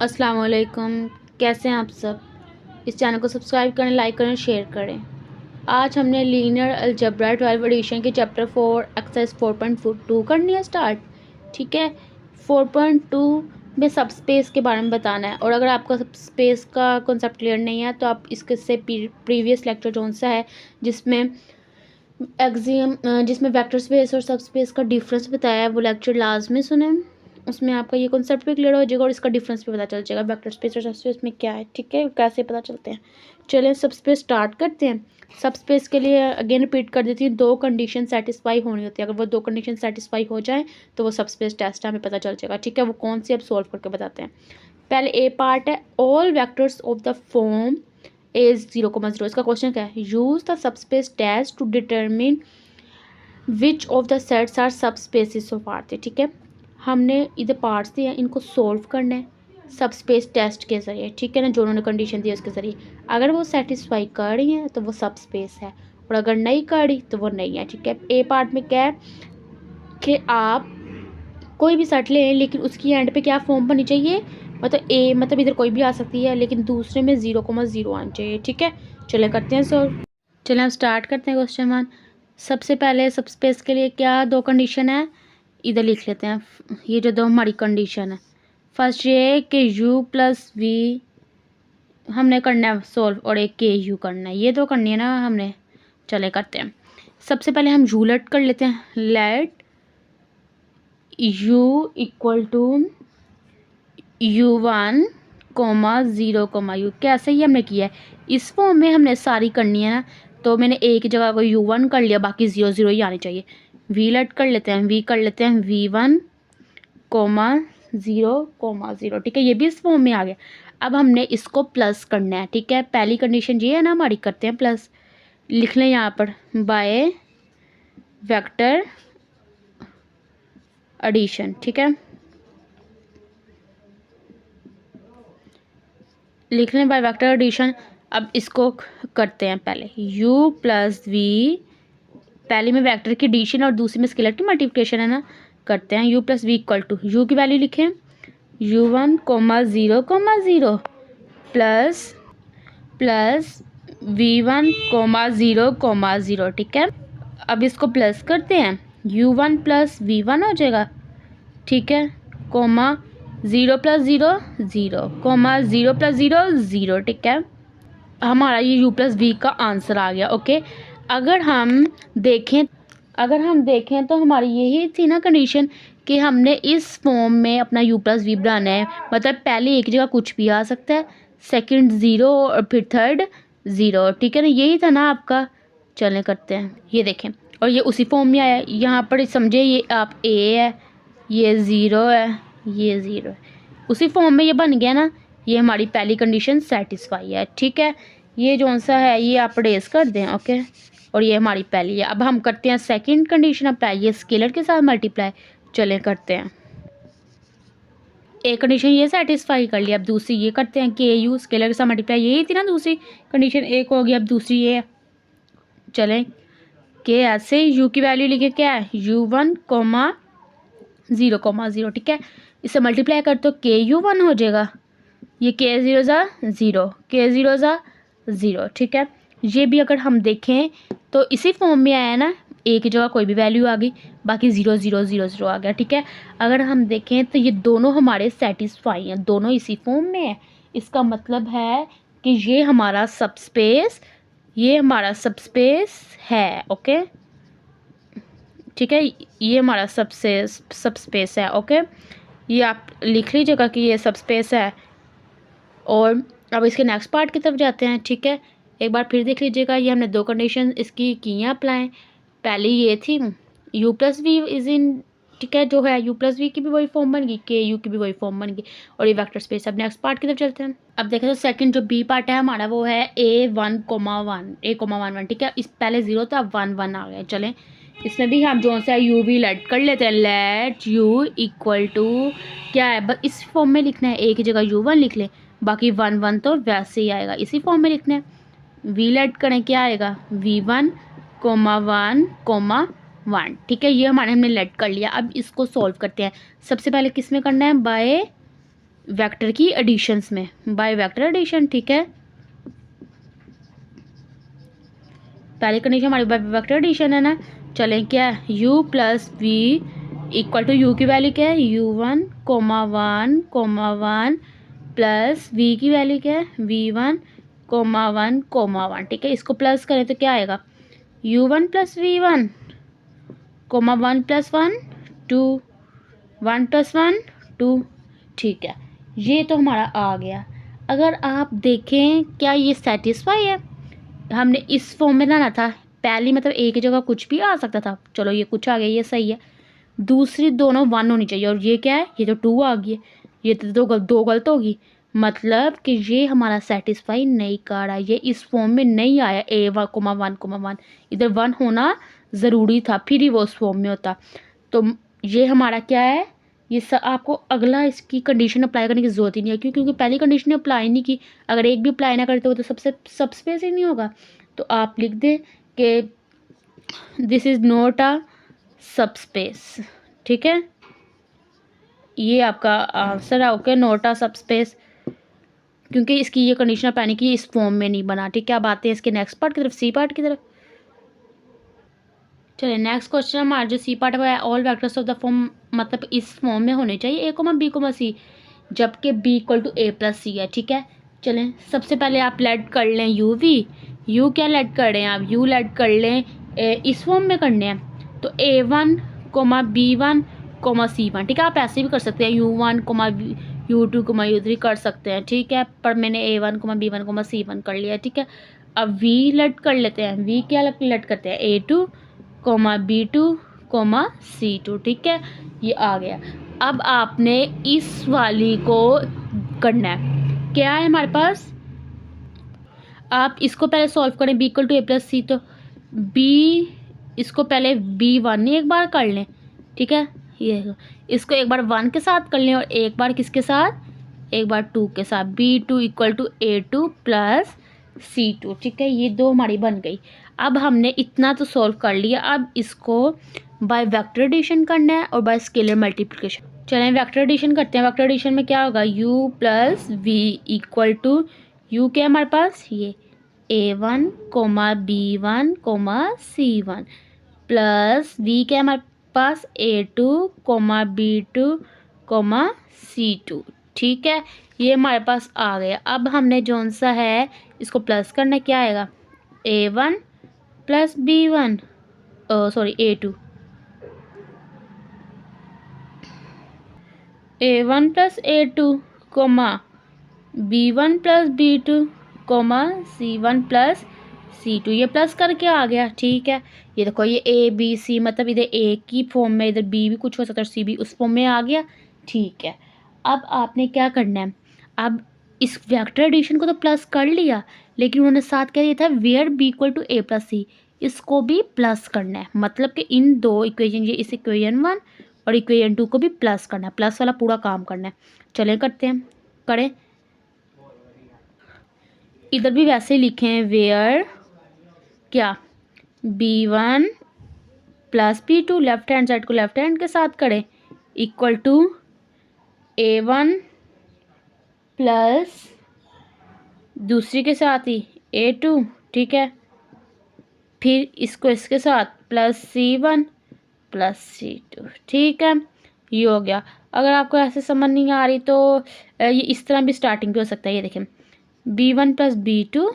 अस्सलाम वालेकुम। कैसे हैं आप सब। इस चैनल को सब्सक्राइब करें, लाइक करें, शेयर करें। आज हमने लीनियर अलजेब्रा 12 एडिशन के चैप्टर 4 एक्सरसाइज 4.2 करनी है स्टार्ट। ठीक है, 4.2 में सब स्पेस के बारे में बताना है। और अगर आपका सब स्पेस का कॉन्सेप्ट क्लियर नहीं है तो आप इसके से प्रीवियस लेक्चर जो सा है जिसमें जिसमें वेक्टर स्पेस और सब स्पेस का डिफरेंस बताया है वो लेक्चर लाजमी सुने। उसमें आपका ये कॉन्सेप्ट भी क्लियर हो जाएगा और इसका डिफरेंस भी पता चल जाएगा वेक्टर स्पेस और सब स्पेस में क्या है। ठीक है, कैसे पता चलते हैं। चलिए सब स्पेस स्टार्ट करते हैं। सब स्पेस के लिए अगेन रिपीट कर देती हूँ, दो कंडीशन सेटिस्फाई होनी होती है। अगर वो दो कंडीशन सेटिस्फाई हो जाए तो वो सब स्पेस टेस्ट हमें पता चल जाएगा। ठीक है, वो कौन सी अब सॉल्व करके बताते हैं। पहले ए पार्ट है, all vectors of the form is 0,0। इसका क्वेश्चन क्या है, use the subspace test to determine which of the sets are subspaces of R. ठीक है, हमने इधर पार्ट्स दिए हैं, इनको सॉल्व करना है सब स्पेस टेस्ट के ज़रिए। ठीक है ना, जो उन्होंने कंडीशन दी है उसके ज़रिए। अगर वो सेटिस्फाई कर रही हैं तो वो सब स्पेस है और अगर नहीं कर रही तो वो नहीं है। ठीक है, ए पार्ट में क्या है कि आप कोई भी सेट लें लेकिन उसकी एंड पे क्या फॉर्म बननी चाहिए, मतलब ए मतलब इधर कोई भी आ सकती है लेकिन दूसरे में 0,0 आना चाहिए। ठीक है, चले करते हैं सॉल्व। चलें अब स्टार्ट करते हैं क्वेश्चन 1। सबसे पहले सब स्पेस के लिए क्या दो कंडीशन है, इधर लिख लेते हैं। ये जो दो हमारी कंडीशन है, फर्स्ट ये कि u प्लस वी हमने करना है सॉल्व और एक के यू करना है, ये दो करनी है ना हमने। चले करते हैं। सबसे पहले हम u लेट कर लेते हैं। Let u equal to u1, 0, u। कैसे ही हमने किया है, इस फॉर्म में हमने सारी करनी है ना, तो मैंने एक जगह को u1 कर लिया, बाकी 0, 0 ही आनी चाहिए। v लेट कर लेते हैं, v कर लेते हैं v1, 0, 0। ठीक है, ये भी इस फॉर्म में आ गया। अब हमने इसको प्लस करना है। ठीक है, पहली कंडीशन ये है ना हमारी, करते हैं प्लस। लिख लें यहाँ पर बाय वेक्टर एडिशन। ठीक है, लिख लें बाय वेक्टर एडिशन। अब इसको करते हैं पहले u प्लस वी, पहले में वेक्टर की एडिशन और दूसरी में स्केलर की मल्टीप्लिकेशन है ना। करते हैं u plus V equal to, u की वैल्यू लिखें u1, 0, 0 प्लस v1, 0, 0। ठीक है, अब इसको प्लस करते हैं, u1 प्लस v1 हो जाएगा। ठीक है, 0 प्लस 0, 0, 0 प्लस 0, 0। ठीक है, हमारा ये u प्लस वी का आंसर आ गया। ओके, अगर हम देखें तो हमारी यही थी ना कंडीशन कि हमने इस फॉर्म में अपना u प्लस वी बनाना है। मतलब पहले एक जगह कुछ भी आ सकता है, सेकंड 0 और फिर थर्ड 0। ठीक है ना, यही था ना आपका। चलें करते हैं, ये देखें और ये उसी फॉर्म में आया। यहाँ पर समझे ये आप a है, ये 0 है, ये 0 है, उसी फॉर्म में ये बन गया ना। ये हमारी पहली कंडीशन सेटिस्फाई है। ठीक है, ये जो सा है ये आप रेस कर दें। ओके, और ये हमारी पहली है। अब हम करते हैं सेकंड कंडीशन अप्लाई, ये स्केलर के साथ मल्टीप्लाई। चलें करते हैं, एक कंडीशन ये सेटिस्फाई कर लिया, अब दूसरी ये करते हैं कि यू स्केलर के साथ मल्टीप्लाई, यही थी ना दूसरी कंडीशन, एक हो गई, अब दूसरी ये है। चलें कि ऐसे यू की वैल्यू लिखे क्या है u1, 0, 0। ठीक है, इसे मल्टीप्लाई कर तो के u1 हो जाएगा, ये के 0 ज़ा 0, के 0 ज़ा 0। ठीक है, ये भी अगर हम देखें तो इसी फॉर्म में आया ना, एक जगह कोई भी वैल्यू आ गई, बाकी 0, 0, 0, 0 आ गया। ठीक है, अगर हम देखें तो ये दोनों हमारे सेटिस्फाई हैं, दोनों इसी फॉर्म में है। इसका मतलब है कि ये हमारा सबस्पेस है। ओके, ठीक है, ये हमारा सबस्पेस है। ओके, ये आप लिख लीजिएगा कि ये सबस्पेस है। और अब इसके नेक्स्ट पार्ट की तरफ जाते हैं। ठीक है, एक बार फिर देख लीजिएगा, ये हमने दो कंडीशन इसकी की हैं अप्लाई। पहली ये थी u plus V is in, ठीक है, जो है u प्लस वी की भी वही फॉर्म बन गई, के यू की भी वही फॉर्म बन गई, और ये वेक्टर स्पेस। अब नेक्स्ट पार्ट की तरफ चलते हैं। अब देखें तो सेकंड जो बी पार्ट है हमारा वो है a1,1, ठीक है, इस पहले 0 था, अब 1, 1 आ गया। चलें इसमें भी हम जो सा u भी लेट कर लेते हैं। लेट u इक्वल टू क्या है, बस इस फॉर्म में लिखना है, एक ही जगह u1 लिख लें, बाकी 1, 1 तो वैसे ही आएगा, इसी फॉर्म में लिखना है। v लेट करें, क्या आएगा v1, 1, 1। ठीक है, ये हमने लेट कर लिया। अब इसको सॉल्व करते हैं। सबसे पहले किस में करना है, बाय वेक्टर की एडिशंस में, बाय वेक्टर एडिशन। ठीक है, पहली कंडीशन हमारी बाय वेक्टर एडिशन है ना। चलें, क्या है, u plus V equal to U की वैल्यू क्या है, u1 comma 1 comma 1 plus V की वैल्यू क्या है, v1 कोमा 1 कोमा 1। ठीक है, इसको प्लस करें तो क्या आएगा, u1 plus v1 coma 1 plus 1 2 1 plus 1 2। ठीक है, ये तो हमारा आ गया। अगर आप देखें क्या ये सेटिस्फाई है, हमने इस फॉर्म में लाना था, पहली मतलब एक ही जगह कुछ भी आ सकता था, चलो ये कुछ आ गया, ये सही है। दूसरी दोनों 1 होनी चाहिए, और ये क्या है, ये तो 2 आ गई है, ये तो दो गलत होगी, मतलब कि ये हमारा सेटिस्फाई नहीं कर रहा, ये इस फॉर्म में नहीं आया a1,1,1, इधर 1 होना ज़रूरी था, फिर ही वो उस फॉर्म में होता। तो ये हमारा क्या है, ये आपको अगला इसकी कंडीशन अप्लाई करने की ज़रूरत ही नहीं है, क्योंकि पहली कंडीशन ने अप्लाई नहीं की। अगर एक भी अप्लाई ना करते हो तो सबस्पेस ही नहीं होगा। तो आप लिख दें कि this is not a subspace. ठीक है, ये आपका आंसर है। ओके, नॉट अ सबस्पेस, क्योंकि इसकी ये कंडीशन अप्लाई नहीं की, इस फॉर्म में नहीं बना। ठीक है, अब आते हैं इसके नेक्स्ट पार्ट की तरफ, सी पार्ट की तरफ। चलिए, नेक्स्ट क्वेश्चन हमारा जो सी पार्ट है, all vectors of the form, मतलब इस फॉर्म में होने चाहिए A comma B comma C, जबकि B equal to A plus C है। ठीक है, चलें, सबसे पहले आप लेट कर लें यू वी, यू क्या लेट कर रहे हैं आप, यू लेट कर लें इस फॉर्म में करने हैं, तो A one comma B one comma C one. ठीक है, आप ऐसे भी कर सकते हैं, U one comma U two comma U three कर सकते हैं। ठीक है, पर मैंने A one comma B one comma C one कर लिया। ठीक है, अब वी लेट कर लेते हैं, वी क्या लेट करते हैं, A two comma B two comma C two. ठीक है, ये आ गया। अब आपने इस वाली को करना है, क्या है हमारे पास, आप इसको पहले सॉल्व करें, B equal to A plus C, तो बी, इसको पहले बी वन एक बार कर लें। ठीक है, ये इसको एक बार 1 के साथ कर लें, और एक बार किसके साथ, एक बार 2 के साथ, B two equal to A two plus C two. ठीक है, ये दो हमारी बन गई। अब हमने इतना तो सॉल्व कर लिया, अब इसको बाय वेक्टर एडिशन करना है और बाय स्केलर मल्टीप्लिकेशन। चलें, वेक्टर एडिशन करते हैं। वेक्टर एडिशन में क्या होगा, u plus V equal to, U क्या है हमारे पास, ये a1 coma b1 coma c1 plus we क्या है हमारे पास, a2 coma b2 coma c2। ठीक है, ये हमारे पास आ गया। अब हमने जौन सा है इसको प्लस करना, क्या आएगा, a1 plus b1, sorry a2, a1 plus a2 comma b1 plus b2 comma c1 plus c2, ये प्लस करके आ गया। ठीक है, ये देखो, ये a b c, मतलब इधर a की फॉर्म में, इधर b भी कुछ हो सकता है, c भी उस फॉर्म में आ गया। ठीक है, अब आपने क्या करना है, अब इस वेक्टर एडिशन को तो प्लस कर लिया, लेकिन उन्होंने साथ कह दिया था where b equal to A plus C, इसको भी प्लस करना है, मतलब कि इन दो इक्वेशन, ये इस इक्वेशन 1 और इक्वेशन 2 को भी प्लस करना है, प्लस वाला पूरा काम करना है। चलें, करते हैं, करें। इधर भी वैसे लिखे हैं, वेयर क्या, b1 plus b2, left hand side को लेफ्ट हैंड के साथ करें, इक्वल टू a1 प्लस दूसरी के साथ ही a2। ठीक है, फिर इसको इसके साथ प्लस c1 प्लस c2। ठीक है, ये हो गया। अगर आपको ऐसे समझ नहीं आ रही तो ये इस तरह भी स्टार्टिंग पे हो सकता है, ये देखें, b1 प्लस b2,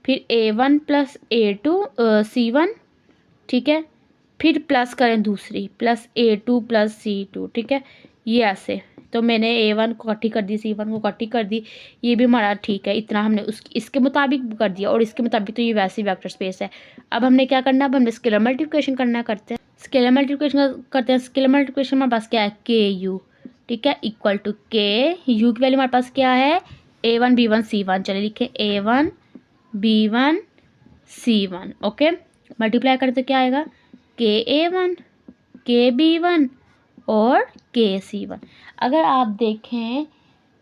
फिर a1 प्लस a2 c1। ठीक है, फिर प्लस करें दूसरी, प्लस a2 प्लस c2। ठीक है, ये ऐसे, तो मैंने a1 को इकट्ठी कर दी, c1 को इकट्ठी कर दी, ये भी हमारा ठीक है, इतना हमने इसके मुताबिक कर दिया, और इसके मुताबिक तो ये वैसे ही वेक्टर स्पेस है। अब हमने क्या करना है, अब हमने स्केलर मल्टीप्लिकेशन करना करते हैं, स्केलर मल्टीप्लिकेशन करते हैं। स्केलर मल्टीप्लिकेशन हमारे पास क्या है, के यू। ठीक है, इक्वल टू के यू की वैल्यू हमारे पास क्या है, a1 b1 c1। चलिए लिखे a1 b1 c1। Okay, multiply करते तो क्या आएगा, के a1 के b1 और के c1। अगर आप देखें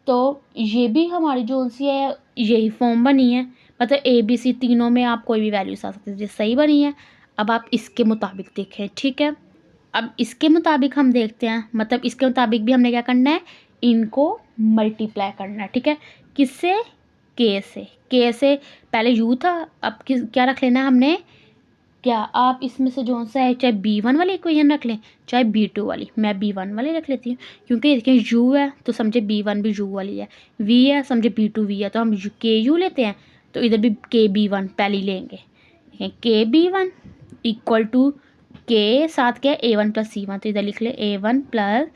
तो ये भी हमारी जो सी है यही फॉर्म बनी है, मतलब ए बी सी तीनों में आप कोई भी वैल्यूज आ सकते हैं, जो सही बनी है। अब आप इसके मुताबिक देखें। ठीक है, अब इसके मुताबिक हम देखते हैं, मतलब इसके मुताबिक भी हमने क्या करना है, इनको मल्टीप्लाई करना है, ठीक है। किससे? के से पहले यू था, अब क्या रख लेना है हमने? क्या आप इसमें से जो सा है, चाहे B1 वाली इक्वेशन रख लें चाहे B2 वाली, मैं B1 वाली रख लेती हूँ क्योंकि देखिए U है तो समझे B1 भी U वाली है, V है समझे B2 V है, तो हम KU लेते हैं तो इधर भी KB1 पहले लेंगे। KB1 इक्वल टू के साथ क्या है A1 प्लस C1, तो इधर लिख ले A1 plus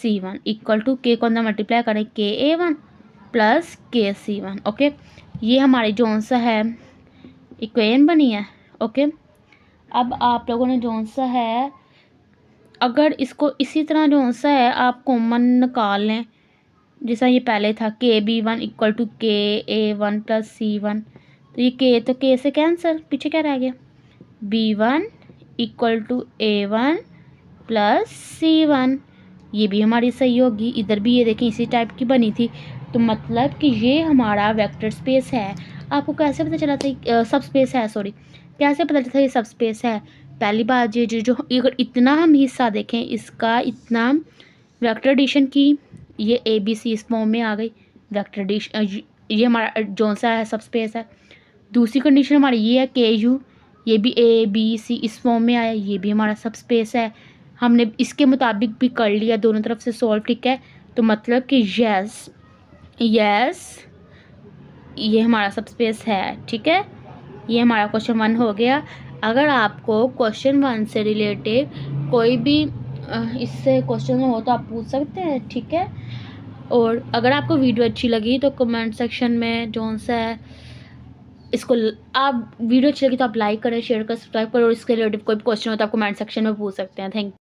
C1 equal to के कौन सा मल्टीप्लाई करें KA1 प्लस KC1। ओके, ये हमारी जो सा है इक्वेशन बनी है। ओके, अब आप लोगों ने जो सा है, अगर इसको इसी तरह जो सा है आप कॉमन निकाल लें, जैसा ये पहले था KB1 equal to KA1 plus C1, तो ये के तो के से कैंसिल, पीछे क्या रह गया? B1 equal to A1 plus C1, ये भी हमारी सही होगी। इधर भी ये देखें इसी टाइप की बनी थी, तो मतलब कि ये हमारा वेक्टर स्पेस है। आपको कैसे पता चला था? सब स्पेस है, सॉरी, कैसे पता चला था ये सब स्पेस है? पहली बात ये जो अगर इतना हम हिस्सा देखें इसका, इतना वेक्टर एडिशन की, ये ABC इस फॉर्म में आ गई वेक्टर एडिशन, ये हमारा जो सा है सब स्पेस है। दूसरी कंडीशन हमारी ये है KU, ये भी ABC इस फॉर्म में आया, ये भी हमारा सब स्पेस है। हमने इसके मुताबिक भी कर लिया दोनों तरफ से सॉल्व, ठीक है। तो मतलब कि यस ये हमारा सब स्पेस है, ठीक है। ये हमारा क्वेश्चन 1 हो गया। अगर आपको क्वेश्चन 1 से रिलेटेड कोई भी इससे क्वेश्चन हो तो आप पूछ सकते हैं, ठीक है। और अगर आपको वीडियो अच्छी लगी तो कमेंट सेक्शन में जो सा है इसको आप वीडियो अच्छी लगी तो आप लाइक करें, शेयर करें, सब्सक्राइब करें, और इसके रिलेटेड कोई भी क्वेश्चन हो तो आप कमेंट सेक्शन में पूछ सकते हैं। Thank you.